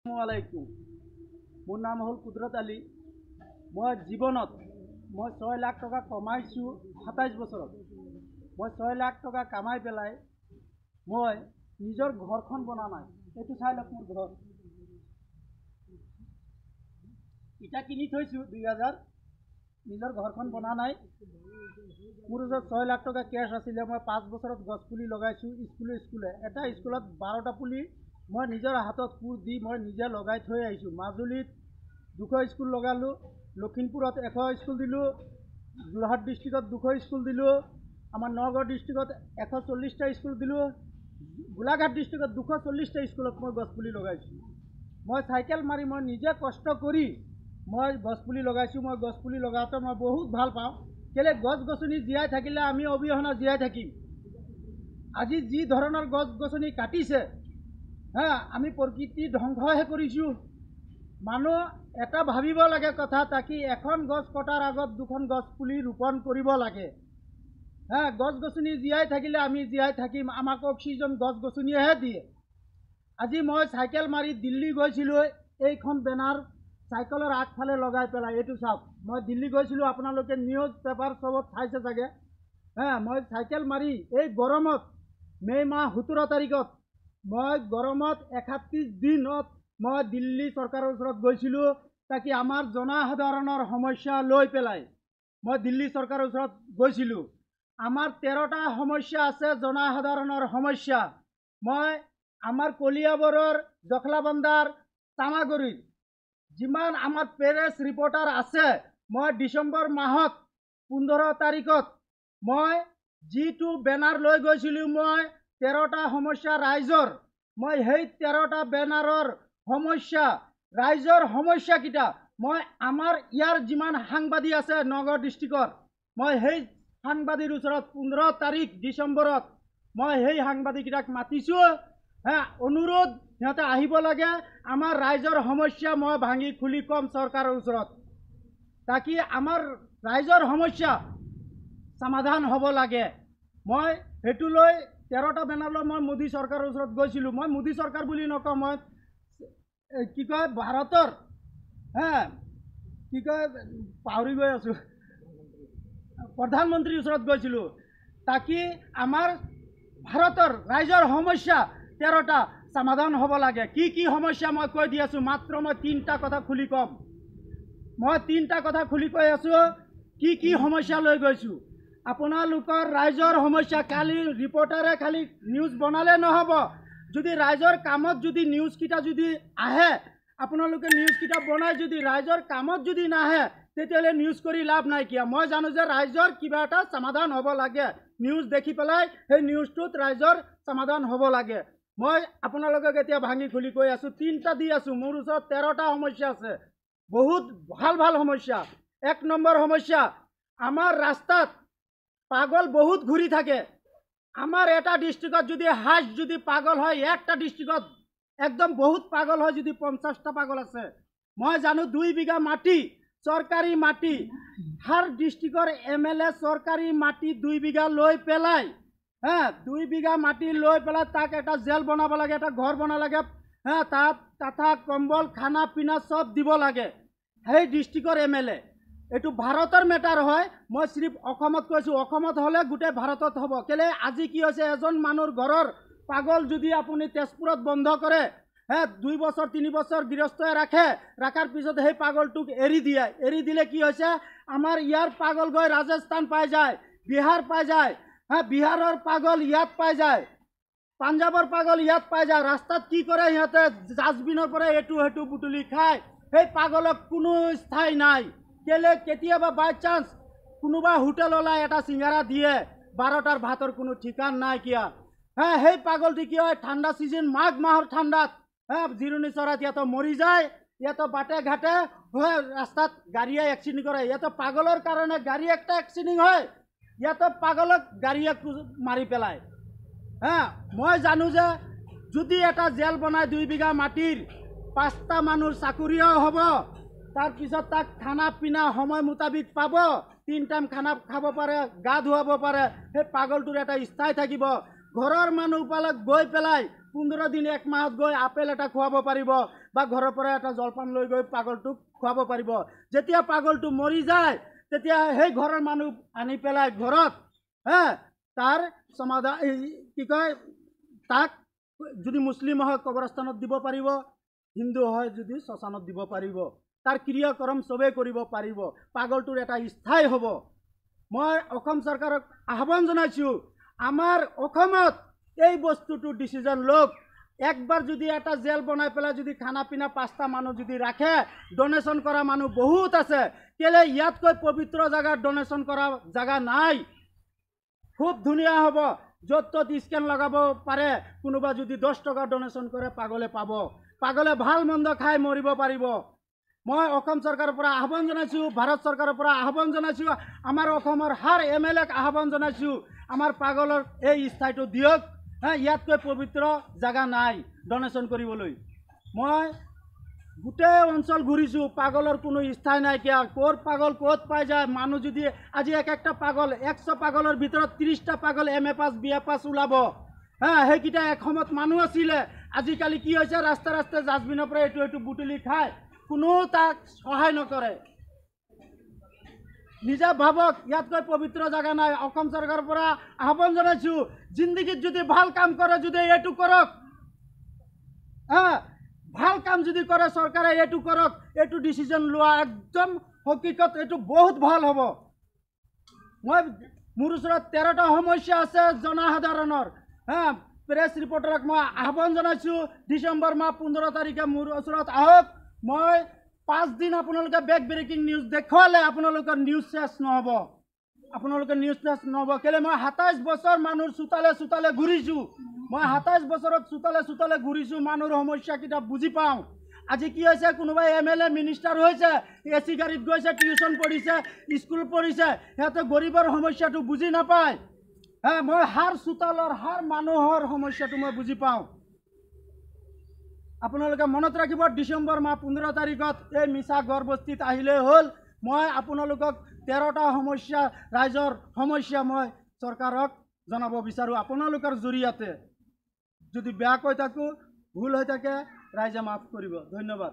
আসসালামাইকুম। মোৰ নাম হ'ল কুদৰত আলী। মই জীৱনত 6 লাখ টকা কমাইছোঁ 27 বছৰত। মই 6 লাখ টকা কামাই পেলাই মই নিজৰ ঘৰখন বনা নাই। এইটো চাই লওক মোৰ ঘৰ। ইটা কিনি থৈছোঁ 2000। নিজৰ ঘৰখন বনা নাই। মোৰ ওচৰত 6 লাখ টকা কেছ আছিলে। মই 5 বছৰত গছ পুলি লগাইছোঁ স্কুলে। এটা স্কুলত 12টা পুলি মই নিজৰ হাতত কোৰ দি মই নিজে লগাই থৈ আহিছোঁ। মাজুলীত 200 স্কুল লগালোঁ, লখিমপুৰত 100 স্কুল দিলোঁ, যোৰহাট ডিষ্ট্ৰিক্টত 200 স্কুল দিলোঁ, আমাৰ নগাঁও ডিষ্ট্ৰিক্টত 140টা স্কুল দিলোঁ, গোলাঘাট ডিষ্ট্ৰিক্টত 240টা স্কুলত মই গছপুলি লগাইছোঁ। মই চাইকেল মাৰি মই নিজে কষ্ট কৰি মই গছপুলি লগাইছোঁ। মই গছপুলি লগাওঁতে মই বহুত ভাল পাওঁ। কেলৈ গছ গছনি জীয়াই থাকিলে আমি অবিহনে জীয়াই থাকিম। আজি যি ধৰণৰ গছ গছনি কাটিছে, আমি প্ৰকৃতি ধ্বংসহে কৰিছোঁ। মানুহ এটা ভাবিব লাগে কথা, তাকি এখন গছ কটাৰ আগত 2খন গছ পুলি ৰোপণ কৰিব লাগে। গছ গছনি জীয়াই থাকিলে আমি জীয়াই থাকিম। আমাক অক্সিজেন গছ গছনিয়েহে দিয়ে। আজি মই চাইকেল মাৰি দিল্লী গৈছিলোঁ। এইখন বেনাৰ চাইকেলৰ আগফালে লগাই পেলাই এইটো চাওক। মই দিল্লী গৈছিলোঁ, আপোনালোকে নিউজ পেপাৰ চবত চাইছে চাগে। মই চাইকেল মাৰি এই গৰমত মে' মাহ 17 তাৰিখত মই গৰমত 31 দিনত মই দিল্লী চৰকাৰৰ ওচৰত গৈছিলোঁ, তাকি আমাৰ জনসাধাৰণৰ সমস্যা লৈ পেলাই মই দিল্লী চৰকাৰৰ ওচৰত গৈছিলোঁ। আমাৰ 13টা সমস্যা আছে জনসাধাৰণৰ সমস্যা। মই আমাৰ কলিয়াবৰৰ, জখলাবন্ধাৰ, চামাগুৰিৰ যিমান আমাৰ প্ৰেছ ৰিপৰ্টাৰ আছে, মই ডিচেম্বৰ মাহত 15 তাৰিখত মই যিটো বেনাৰ লৈ গৈছিলোঁ, মই 13টা সমস্যা ৰাইজৰ, মই সেই 13টা বেনাৰৰ সমস্যা ৰাইজৰ সমস্যাকেইটা মই আমাৰ ইয়াৰ যিমান সাংবাদিক আছে নগাঁও ডিষ্ট্ৰিক্টৰ, মই সেই সাংবাদিকৰ ওচৰত 15 তাৰিখ ডিচেম্বৰত মই সেই সাংবাদিককেইটাক মাতিছোঁ। অনুৰোধ সিহঁতে আহিব লাগে। আমাৰ ৰাইজৰ সমস্যা মই ভাঙি খুলি ক'ম চৰকাৰৰ ওচৰত, তাকি আমাৰ ৰাইজৰ সমস্যা সমাধান হ'ব লাগে। মই সেইটো লৈ 13টা বেনাৰ লৈ মই মোদী চৰকাৰৰ ওচৰত গৈছিলোঁ। মই মোদী চৰকাৰ বুলি নকওঁ, মই কি কয় ভাৰতৰ কি কয় পাহৰি গৈ আছোঁ, প্ৰধানমন্ত্ৰীৰ ওচৰত গৈছিলোঁ, তাকি আমাৰ ভাৰতৰ ৰাইজৰ সমস্যা 13টা সমাধান হ'ব লাগে। কি সমস্যা মই কৈ দি আছোঁ। মাত্ৰ মই 3টা কথা খুলি ক'ম। মই 3টা কথা খুলি কৈ আছোঁ। কি সমস্যা লৈ গৈছোঁ। আপোনালোকৰ ৰাইজৰ সমস্যা খালি ৰিপৰ্টাৰে খালি নিউজ বনালে নহ'ব। যদি ৰাইজৰ কামত যদি নিউজকেইটা যদি আহে, আপোনালোকে নিউজকেইটা বনাই যদি ৰাইজৰ কামত যদি নাহে, তেতিয়াহ'লে নিউজ কৰি লাভ নাইকিয়া। মই জানো যে ৰাইজৰ কিবা এটা সমাধান হ'ব লাগে। নিউজ দেখি পেলাই সেই নিউজটোত ৰাইজৰ সমাধান হ'ব লাগে। মই আপোনালোকক এতিয়া ভাঙি খুলি কৈ আছোঁ। 3টা দি আছোঁ। মোৰ ওচৰত 13টা সমস্যা আছে, বহুত ভাল ভাল সমস্যা। 1 নম্বৰ সমস্যা, আমাৰ ৰাস্তাত পাগল বহুত ঘূৰি থাকে। আমার এটা ডিস্ট্রিক্টত যদি হাইস যদি পাগল হয়, একটা ডিস্ট্রিক্টত একদম বহুত পাগল হয় যদি 50টা পাগল আছে। মই জানো 2 বিঘা মাটি সরকারি মাটি, হার ডিস্ট্রিক্টর MLA সরকারি মাটি 2 বিঘা লৈ পেলাই 2 বিঘা মাটি লৈ পেলাই তাক এটা জেল বনাব লাগে, এটা ঘর বনা লাগে, তাত তথা কম্বল খানা পিনা সব দিব লাগে। সেই ডিস্ট্রিক্টর MLA এইটো ভাৰতৰ মেটাৰ হয়। মই সিৰ্ফ অসমত কৈছোঁ, অসমত হ'লে গোটেই ভাৰতত হ'ব। কেলে আজি কি হৈছে, এজন মানুহৰ ঘৰৰ পাগল যদি আপুনি তেজপুৰত বন্ধ কৰে, 2 বছৰ 3 বছৰ গৃহস্থই ৰাখে, ৰাখাৰ পিছত সেই পাগলটোক এৰি দিয়ে। এৰি দিলে কি হৈছে, আমাৰ ইয়াৰ পাগল গৈ ৰাজস্থান পাই যায়, বিহাৰ পাই যায়, বিহাৰৰ পাগল ইয়াত পাই যায়, পাঞ্জাবৰ পাগল ইয়াত পাই যায়। ৰাস্তাত কি কৰে সিহঁতে, ডাষ্টবিনৰ পৰা এইটো সেইটো বুটলি খায়। সেই পাগলক কোনো স্থায়ী নাই। কেলে কেতিয়াবা বাই চান্স কোনোবা হোটেল ওলাই এটা সিঙ্গারা দিয়ে, 12টার ভাতৰ কোনো ঠিকান নাই কিয়া। সেই পাগলটি কি হয়, ঠান্ডা সিজন মাঘ মাহৰ ঠান্ডাত জিৰণি চৰাত ইয়াতো মৰি যায়, ইয়াতো বাটে ঘাটে ৰাস্তাত গাড়ীয়ে এক্সিডেণ্ট কৰে। ইয়াতো পাগলৰ কাৰণে গাড়ী একটা এক্সিডেণ্ট হয়, ইয়াতো পাগলক গাড়ীয়ে মাৰি পেলায়। মই জানো যে যদি এটা জেল বনায় 2 বিঘা মাটিৰ, 5টা মানুহ চাকৰিও হ'ব, তাৰপিছত তাক খানা পিনা সময় মোতাবিক পাব, 3 টাইম খানা খাব পাৰে, গা ধুৱাব পাৰে। সেই পাগলটোৰ এটা স্থায়ী থাকিব। ঘৰৰ মানুহ পালক গৈ পেলাই 15 দিন 1 মাহত গৈ আপেল এটা খুৱাব পাৰিব বা ঘৰৰ পৰা এটা জলপান লৈ গৈ পাগলটোক খুৱাব পাৰিব। যেতিয়া পাগলটো মৰি যায় তেতিয়া সেই ঘৰৰ মানুহ আনি পেলাই ঘৰত তাৰ সমাধান কি কয় তাক যদি মুছলিম হয় কবৰস্থানত দিব পাৰিব, হিন্দু হয় যদি শ্মশানত দিব পাৰিব। তাৰ ক্ৰিয়াকৰ্ম চবেই কৰিব পাৰিব। পাগলটোৰ এটা স্থায়ী হ'ব। মই অসম চৰকাৰক আহ্বান জনাইছোঁ, আমাৰ অসমত এই বস্তুটো ডিচিজন লওক। একবাৰ যদি এটা জেল বনাই পেলাই যদি খানা পিনা 5টা মানুহ যদি ৰাখে, ডনেশ্যন কৰা মানুহ বহুত আছে। কেলে ইয়াতকৈ পবিত্ৰ জাগাত ডনেশ্যন কৰা জাগা নাই। খুব ধুনীয়া হ'ব। য'ত ত'ত স্কেন লগাব পাৰে। কোনোবা যদি 10 টকা ডনেশ্যন কৰে পাগলে পাব। পাগলে ভাল মন্দ খাই মৰিব পাৰিব। মই অসম চৰকাৰৰ পৰা আহ্বান জনাইছোঁ, ভাৰত চৰকাৰৰ পৰা আহ্বান জনাইছোঁ, আমাৰ অসমৰ হাৰ MLAক আহ্বান জনাইছোঁ, আমাৰ পাগলৰ এই স্থায়ীটো দিয়ক। ইয়াতকৈ পবিত্ৰ জাগা নাই ডনেশ্যন কৰিবলৈ। মই গোটেই অঞ্চল ঘূৰিছোঁ, পাগলৰ কোনো স্থায়ী নাইকিয়া। ক'ৰ পাগল ক'ত পাই যায়। মানুহ যদি আজি একটা পাগল 100 পাগলৰ ভিতৰত 30টা পাগল MA পাছ BA পাছ ওলাব। সেইকেইটা এসময়ত মানুহ আছিলে। আজিকালি কি হৈছে, ৰাস্তাই ৰাস্তাই ডাষ্টবিনৰ পৰা এইটো বুটলি খায়, কোনো তাক সহায় নকৰে। নিজে ভাবক, ইয়াতকৈ পবিত্ৰ জাগা নাই। অসম চৰকাৰৰ পৰা আহ্বান জনাইছোঁ, জিন্দগীত যদি ভাল কাম কৰে যদি এইটো কৰক। ভাল কাম যদি কৰে চৰকাৰে এইটো কৰক। এইটো ডিচিজন লোৱা একদম হকিকত এইটো বহুত ভাল হ'ব। মই মোৰ ওচৰত 13টা সমস্যা আছে জনসাধাৰণৰ। প্ৰেছ ৰিপৰ্টাৰক মই আহ্বান জনাইছোঁ, ডিচেম্বৰ মাহ 15 তাৰিখে মোৰ ওচৰত আহক। মই 5 দিন আপোনালোকে বেক ব্ৰেকিং নিউজ দেখুৱালে আপোনালোকৰ নিউজ শেষ নহ'ব। আপোনালোকৰ নিউজ শেষ নহ'ব। কেলে মই 27 বছৰ মানুহৰ চোতালে চোতালে ঘূৰিছোঁ। মই 27 বছৰত চোতালে চোতালে ঘূৰিছোঁ, মানুহৰ সমস্যাকেইটা বুজি পাওঁ। আজি কি হৈছে, কোনোবাই MLA মিনিষ্টাৰ হৈছে, AC গাড়ীত গৈছে, টিউশ্যন পঢ়িছে, স্কুল পঢ়িছে, সিহঁতে গৰীবৰ সমস্যাটো বুজি নাপায়। মই হাৰ চোতালৰ হাৰ মানুহৰ সমস্যাটো মই বুজি পাওঁ। আপোনালোকে মনত ৰাখিব, ডিচেম্বৰ মাহ 15 তাৰিখত এই মিছা গড়বস্তিত আহিলেই হ'ল। মই আপোনালোকক 13টা সমস্যা, ৰাইজৰ সমস্যা মই চৰকাৰক জনাব বিচাৰোঁ আপোনালোকৰ জৰিয়তে। যদি বেয়া কৈ থাকোঁ, ভুল হৈ থাকে, ৰাইজে মাফ কৰিব। ধন্যবাদ।